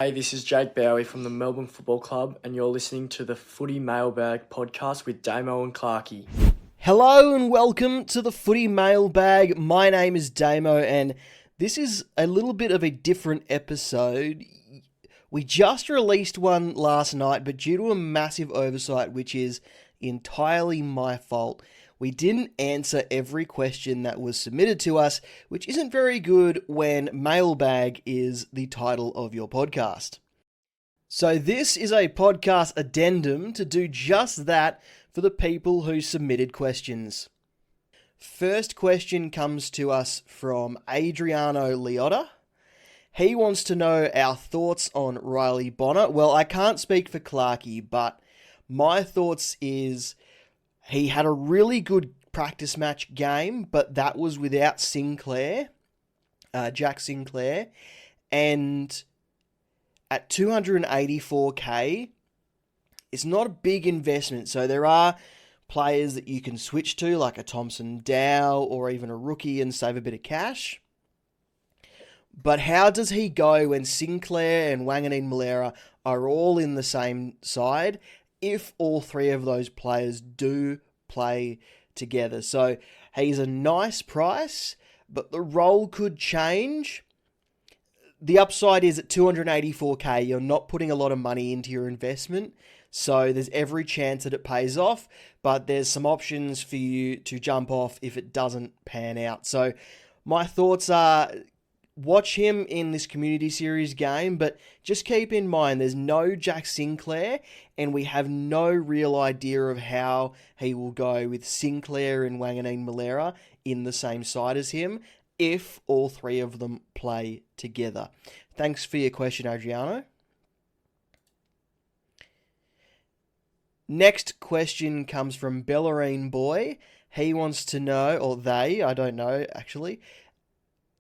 Hey, this is Jake Bowie from the Melbourne Football Club, and you're listening to the Footy Mailbag podcast with Damo and Clarkey. Hello and welcome to the Footy Mailbag. My name is Damo, and this is a little bit of a different episode. We just released one last night, but due to a massive oversight, which is entirely my fault, we didn't answer every question that was submitted to us, which isn't very good when mailbag is the title of your podcast. So this is a podcast addendum to do just that for the people who submitted questions. First question comes to us from Adriano Liotta. He wants to know our thoughts on Riley Bonner. Well, I can't speak for Clarkey, but my thoughts is he had a really good practice match game, but that was without Sinclair, Jack Sinclair, and at 284k, it's not a big investment. So there are players that you can switch to, like a Thompson Dow or even a rookie, and save a bit of cash. But how does he go when Sinclair and Wanganeen Malera are all in the same side if all three of those players do play together? So he's a nice price, but the role could change. The upside is at 284k, you're not putting a lot of money into your investment, so there's every chance that it pays off, but there's some options for you to jump off if it doesn't pan out. So my thoughts are, watch him in this community series game, but just keep in mind there's no Jack Sinclair, and we have no real idea of how he will go with Sinclair and Wanganeen Malera in the same side as him if all three of them play together. Thanks for your question, Adriano. Next question comes from Bellarine Boy. He wants to know, or they, I don't know actually,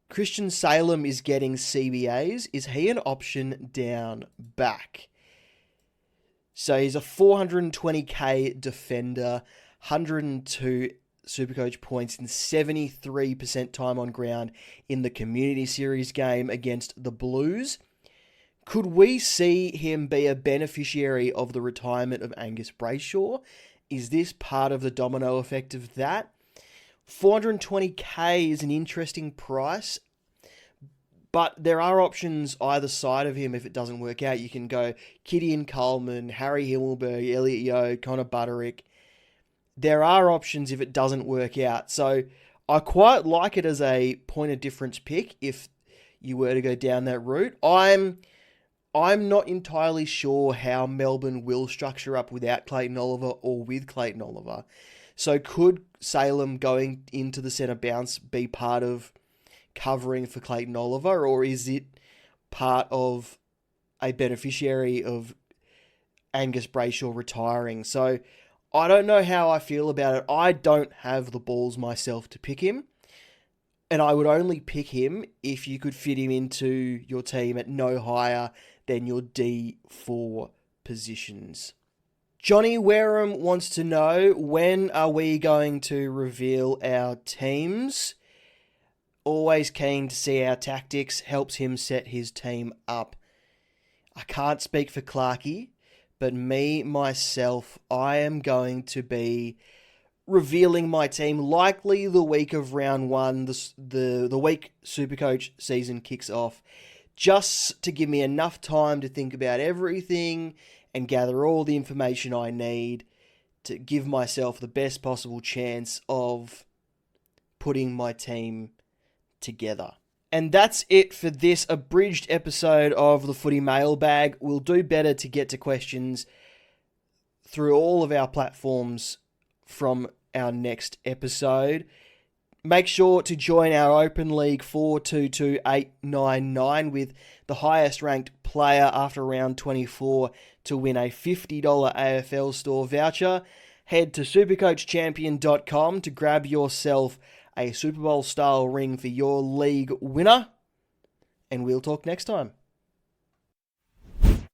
Christian Salem is getting CBAs. Is he an option down back? So he's a 420k defender, 102 Supercoach points and 73% time on ground in the Community Series game against the Blues. Could we see him be a beneficiary of the retirement of Angus Brayshaw? Is this part of the domino effect of that? 420k is an interesting price, but there are options either side of him if it doesn't work out. You can go Gideon Coleman, Harry Himmelberg, Elliot Yeo, Connor Butterick. There are options if it doesn't work out. So I quite like it as a point of difference pick if you were to go down that route. I'm not entirely sure how Melbourne will structure up without Clayton Oliver or with Clayton Oliver. So could Salem going into the centre bounce be part of covering for Clayton Oliver, or is it part of a beneficiary of Angus Brayshaw retiring? So I don't know how I feel about it. I don't have the balls myself to pick him, and I would only pick him if you could fit him into your team at no higher than your D4 positions. Johnny Wareham wants to know, when are we going to reveal our teams? Always keen to see our tactics, helps him set his team up. I can't speak for Clarkey, but myself, I am going to be revealing my team likely the week of round one, the week Supercoach season kicks off, just to give me enough time to think about everything and gather all the information I need to give myself the best possible chance of putting my team together. And that's it for this abridged episode of the Footy Mailbag. We'll do better to get to questions through all of our platforms from our next episode. Make sure to join our Open League 422899 with the highest ranked player after round 24 to win a $50 AFL store voucher. Head to supercoachchampion.com to grab yourself a Super Bowl style ring for your league winner. And we'll talk next time.